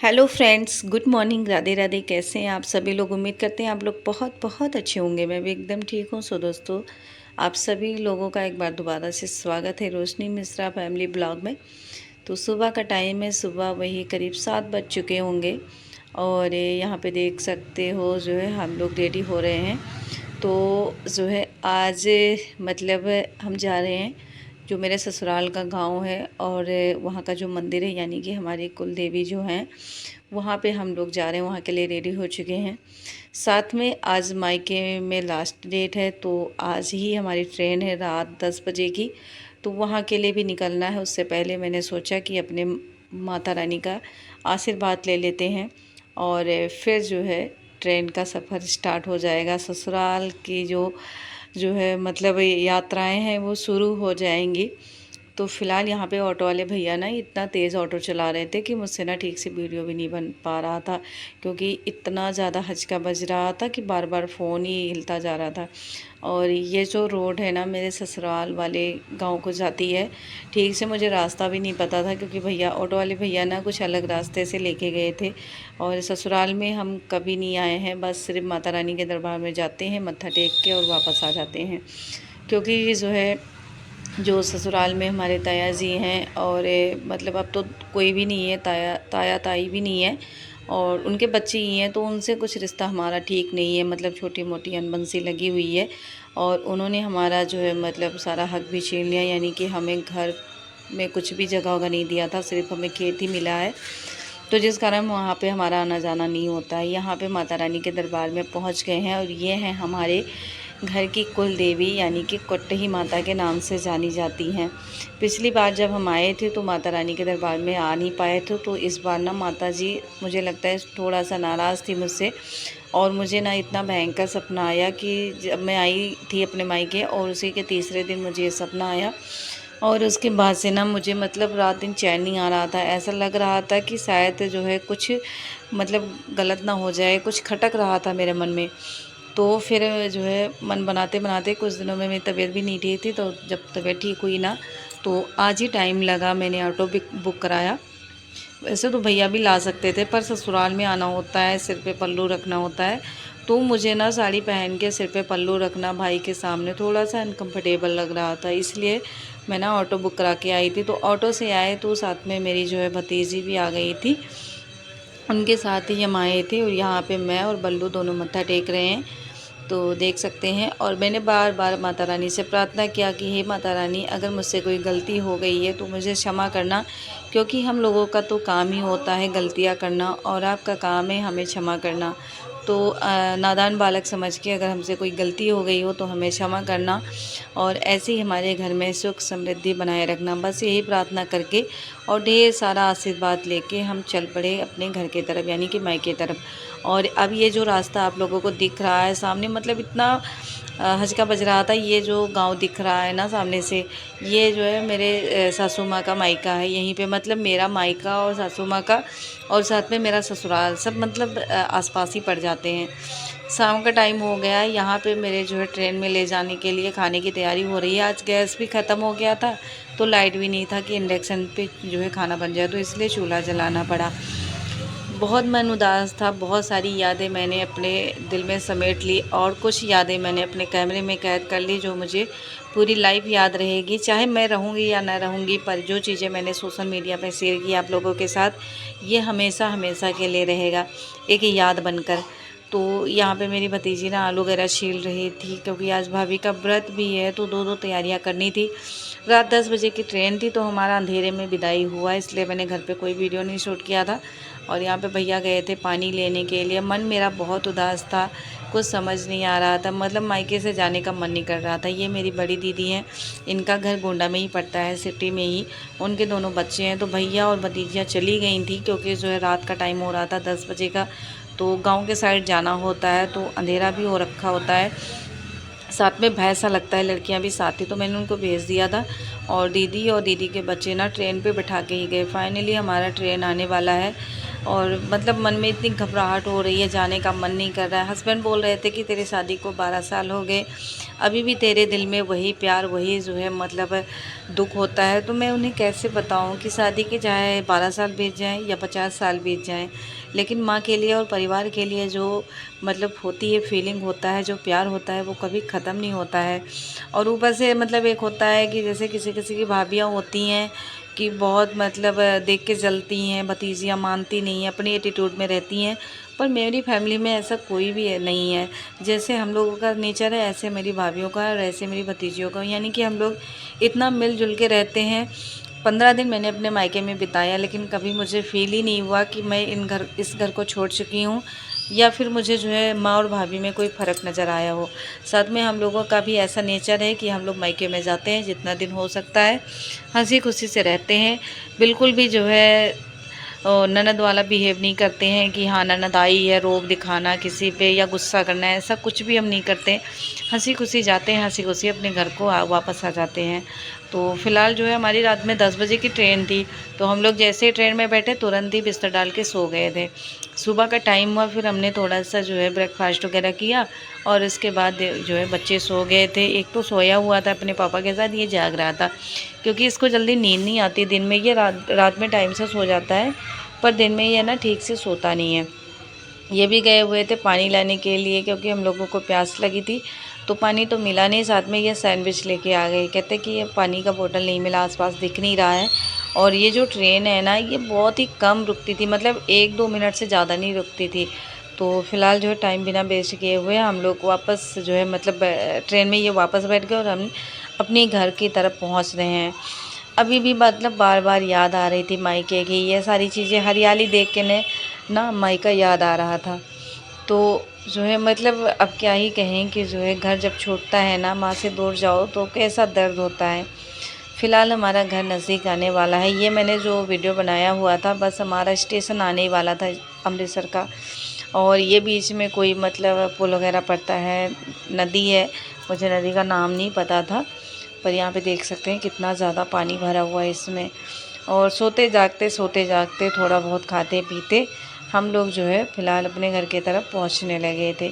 Hello friends, good morning, Radhe Radhe. कैसे हैं आप सभी लोग? उम्मीद करते हैं आप लोग बहुत बहुत अच्छे होंगे। मैं भी एकदम ठीक हूँ। सो दोस्तों, आप सभी लोगों का एक बार दोबारा से स्वागत है रोशनी मिश्रा फैमिली ब्लॉग में। तो सुबह का टाइम है, सुबह वही करीब 7 बज चुके होंगे और यहाँ पे देख सकते हो जो है हम लोग रेडी हो रहे हैं। तो जो है आज मतलब हम जा रहे हैं जो मेरे ससुराल का गांव है और वहाँ का जो मंदिर है यानी कि हमारी कुल देवी जो हैं वहाँ पे हम लोग जा रहे हैं। वहाँ के लिए रेडी हो चुके हैं। साथ में आज मायके में लास्ट डेट है, तो आज ही हमारी ट्रेन है रात 10 बजे की, तो वहाँ के लिए भी निकलना है। उससे पहले मैंने सोचा कि अपने माता रानी का आशीर्वाद ले लेते हैं और फिर जो है ट्रेन का सफ़र स्टार्ट हो जाएगा। ससुराल की जो है मतलब यात्राएं हैं वो शुरू हो जाएंगी। तो फ़िलहाल यहाँ पे ऑटो वाले भैया ना इतना तेज़ ऑटो चला रहे थे कि मुझसे ना ठीक से वीडियो भी नहीं बन पा रहा था, क्योंकि इतना ज़्यादा हचका बज रहा था कि बार बार फ़ोन ही हिलता जा रहा था। और ये जो रोड है ना मेरे ससुराल वाले गांव को जाती है, ठीक से मुझे रास्ता भी नहीं पता था, क्योंकि भैया ऑटो वाले भैया ना कुछ अलग रास्ते से लेके गए थे। और ससुराल में हम कभी नहीं आए हैं, बस सिर्फ माता रानी के दरबार में जाते हैं, मत्था टेक के और वापस आ जाते हैं। क्योंकि जो है जो ससुराल में हमारे ताया जी हैं और मतलब अब तो कोई भी नहीं है, ताया ताई भी नहीं है और उनके बच्चे ही हैं, तो उनसे कुछ रिश्ता हमारा ठीक नहीं है। मतलब छोटी मोटी अनबन सी लगी हुई है और उन्होंने हमारा जो है मतलब सारा हक भी छीन लिया, यानी कि हमें घर में कुछ भी जगह वगह नहीं दिया था, सिर्फ हमें खेत ही मिला है। तो जिस कारण वहाँ पे हमारा आना जाना नहीं होता है। यहाँ पे माता रानी के दरबार में पहुँच गए हैं और ये हैं हमारे घर की कुल देवी, यानी कि कुट्टही माता के नाम से जानी जाती हैं। पिछली बार जब हम आए थे तो माता रानी के दरबार में आ नहीं पाए थे, तो इस बार ना माता जी मुझे लगता है थोड़ा सा नाराज़ थी मुझसे। और मुझे ना इतना भयंकर सपना आया कि जब मैं आई थी अपने मायके और उसी के तीसरे दिन मुझे ये सपना आया और उसके बाद से ना मुझे मतलब रात दिन चैन नहीं आ रहा था। ऐसा लग रहा था कि शायद जो है कुछ मतलब गलत ना हो जाए, कुछ खटक रहा था मेरे मन में। तो फिर जो है मन बनाते बनाते कुछ दिनों में मेरी तबीयत भी नहीं ठीक थी, तो जब तबीयत ठीक हुई ना तो आज ही टाइम लगा, मैंने ऑटो भी बुक कराया। वैसे तो भैया भी ला सकते थे, पर ससुराल में आना होता है, सिर पे पल्लू रखना होता है, तो मुझे ना साड़ी पहन के सिर पे पल्लू रखना भाई के सामने थोड़ा सा अनकम्फर्टेबल लग रहा था, इसलिए मैं ना ऑटो बुक करा के आई थी। तो ऑटो से आए तो साथ में मेरी जो है भतीजी भी आ गई थी, उनके साथ ही हम आए थे और यहाँ पे मैं और बल्लू दोनों मत्था टेक रहे हैं, तो देख सकते हैं। और मैंने बार बार माता रानी से प्रार्थना किया कि हे माता रानी, अगर मुझसे कोई गलती हो गई है तो मुझे क्षमा करना, क्योंकि हम लोगों का तो काम ही होता है गलतियां करना और आपका काम है हमें क्षमा करना। तो नादान बालक समझ के अगर हमसे कोई गलती हो गई हो तो हमें क्षमा करना और ऐसे ही हमारे घर में सुख समृद्धि बनाए रखना। बस यही प्रार्थना करके और ढेर सारा आशीर्वाद लेके हम चल पड़े अपने घर की तरफ, यानी कि मायके तरफ। और अब ये जो रास्ता आप लोगों को दिख रहा है सामने, मतलब इतना हचका बज रहा था, ये जो गांव दिख रहा है ना सामने से, ये जो है मेरे सासू माँ का मायका है। यहीं पे मतलब मेरा मायका और सासू माँ का और साथ में मेरा ससुराल सब मतलब आसपास ही पड़ जाते हैं। शाम का टाइम हो गया है, यहाँ पे मेरे जो है ट्रेन में ले जाने के लिए खाने की तैयारी हो रही है। आज गैस भी ख़त्म हो गया था, तो लाइट भी नहीं था कि इंडक्शन पे जो है खाना बन जाए, तो इसलिए चूल्हा जलाना पड़ा। बहुत मन उदास था, बहुत सारी यादें मैंने अपने दिल में समेट ली और कुछ यादें मैंने अपने कैमरे में कैद कर ली, जो मुझे पूरी लाइफ याद रहेगी, चाहे मैं रहूँगी या ना रहूँगी। पर जो चीज़ें मैंने सोशल मीडिया पर शेयर की आप लोगों के साथ, ये हमेशा हमेशा के लिए रहेगा एक याद बनकर। तो यहाँ पे मेरी भतीजी ना आलू वगैरह छील रही थी, क्योंकि आज भाभी का व्रत भी है, तो दो दो तैयारियाँ करनी थी। रात 10 बजे की ट्रेन थी, तो हमारा अंधेरे में विदाई हुआ, इसलिए मैंने घर पे कोई वीडियो नहीं शूट किया था। और यहाँ पे भैया गए थे पानी लेने के लिए। मन मेरा बहुत उदास था, कुछ समझ नहीं आ रहा था, मतलब मायके से जाने का मन नहीं कर रहा था। ये मेरी बड़ी दीदी हैं, इनका घर गोंडा में ही पड़ता है, सिटी में ही। उनके दोनों बच्चे हैं, तो भैया और भतीजियाँ चली गई थी, क्योंकि जो है रात का टाइम हो रहा था 10 बजे का, तो गाँव के साइड जाना होता है, तो अंधेरा भी हो रखा होता है, साथ में भय सा लगता है, लड़कियां भी साथ थी, तो मैंने उनको भेज दिया था। और दीदी के बच्चे ना ट्रेन पे बैठा के ही गए। फाइनली हमारा ट्रेन आने वाला है और मतलब मन में इतनी घबराहट हो रही है, जाने का मन नहीं कर रहा है। हस्बैंड बोल रहे थे कि तेरी शादी को 12 साल हो गए, अभी भी तेरे दिल में वही प्यार, वही जो है मतलब दुख होता है। तो मैं उन्हें कैसे बताऊं कि शादी के चाहे 12 साल बीत जाएं या 50 साल बीत जाएं, लेकिन माँ के लिए और परिवार के लिए जो मतलब होती है फीलिंग, होता है जो प्यार होता है, वो कभी ख़त्म नहीं होता है। और ऊपर से मतलब एक होता है कि जैसे किसी किसी की भाभियाँ होती हैं कि बहुत मतलब देख के जलती हैं, भतीजियाँ मानती नहीं हैं, अपनी एटीट्यूड में रहती हैं। पर मेरी फैमिली में ऐसा कोई भी नहीं है। जैसे हम लोगों का नेचर है, ऐसे मेरी भाभियों का और ऐसे मेरी भतीजियों का, यानी कि हम लोग इतना मिलजुल के रहते हैं। 15 दिन मैंने अपने मायके में बिताया, लेकिन कभी मुझे फ़ील ही नहीं हुआ कि मैं इस घर को छोड़ चुकी हूँ, या फिर मुझे जो है माँ और भाभी में कोई फ़र्क नज़र आया हो। साथ में हम लोगों का भी ऐसा नेचर है कि हम लोग मायके में जाते हैं, जितना दिन हो सकता है हंसी खुशी से रहते हैं। बिल्कुल भी जो है ननद वाला बिहेव नहीं करते हैं कि हाँ ननद आई है, रोब दिखाना किसी पे या गुस्सा करना, ऐसा कुछ भी हम नहीं करते। हंसी खुशी जाते हैं, हंसी खुशी अपने घर को वापस आ जाते हैं। तो फ़िलहाल जो है हमारी रात में 10 बजे की ट्रेन थी, तो हम लोग जैसे ही ट्रेन में बैठे तुरंत ही बिस्तर डाल के सो गए थे। सुबह का टाइम हुआ, फिर हमने थोड़ा सा जो है ब्रेकफास्ट वगैरह किया, और इसके बाद जो है बच्चे सो गए थे। एक तो सोया हुआ था अपने पापा के साथ, ये जाग रहा था, क्योंकि इसको जल्दी नींद नहीं आती। दिन में ये रात में टाइम से सो जाता है, पर दिन में ये ना ठीक से सोता नहीं है। ये भी गए हुए थे पानी लाने के लिए, क्योंकि हम लोगों को प्यास लगी थी। तो पानी तो मिला नहीं, साथ में ये सैंडविच लेके आ गए। कहते कि ये पानी का बोतल नहीं मिला, आसपास दिख नहीं रहा है। और ये जो ट्रेन है ना, ये बहुत ही कम रुकती थी, मतलब 1-2 मिनट से ज़्यादा नहीं रुकती थी। तो फ़िलहाल जो है टाइम बिना वेस्ट किए हुए हम लोग वापस जो है मतलब ट्रेन में ये वापस बैठ गए, और हम अपने घर की तरफ पहुँच रहे हैं। अभी भी मतलब बार बार याद आ रही थी मायके की, ये सारी चीज़ें हरियाली देख के ने ना मायका याद आ रहा था। तो जो है मतलब अब क्या ही कहें कि जो है घर जब छूटता है ना, माँ से दूर जाओ तो कैसा दर्द होता है। फ़िलहाल हमारा घर नज़दीक आने वाला है। ये मैंने जो वीडियो बनाया हुआ था, बस हमारा स्टेशन आने ही वाला था अमृतसर का। और ये बीच में कोई मतलब पुल वगैरह पड़ता है, नदी है, मुझे नदी का नाम नहीं पता था। पर यहाँ पे देख सकते हैं कितना ज़्यादा पानी भरा हुआ है इसमें। और सोते जागते थोड़ा बहुत खाते पीते हम लोग जो है फ़िलहाल अपने घर की तरफ पहुँचने लगे थे।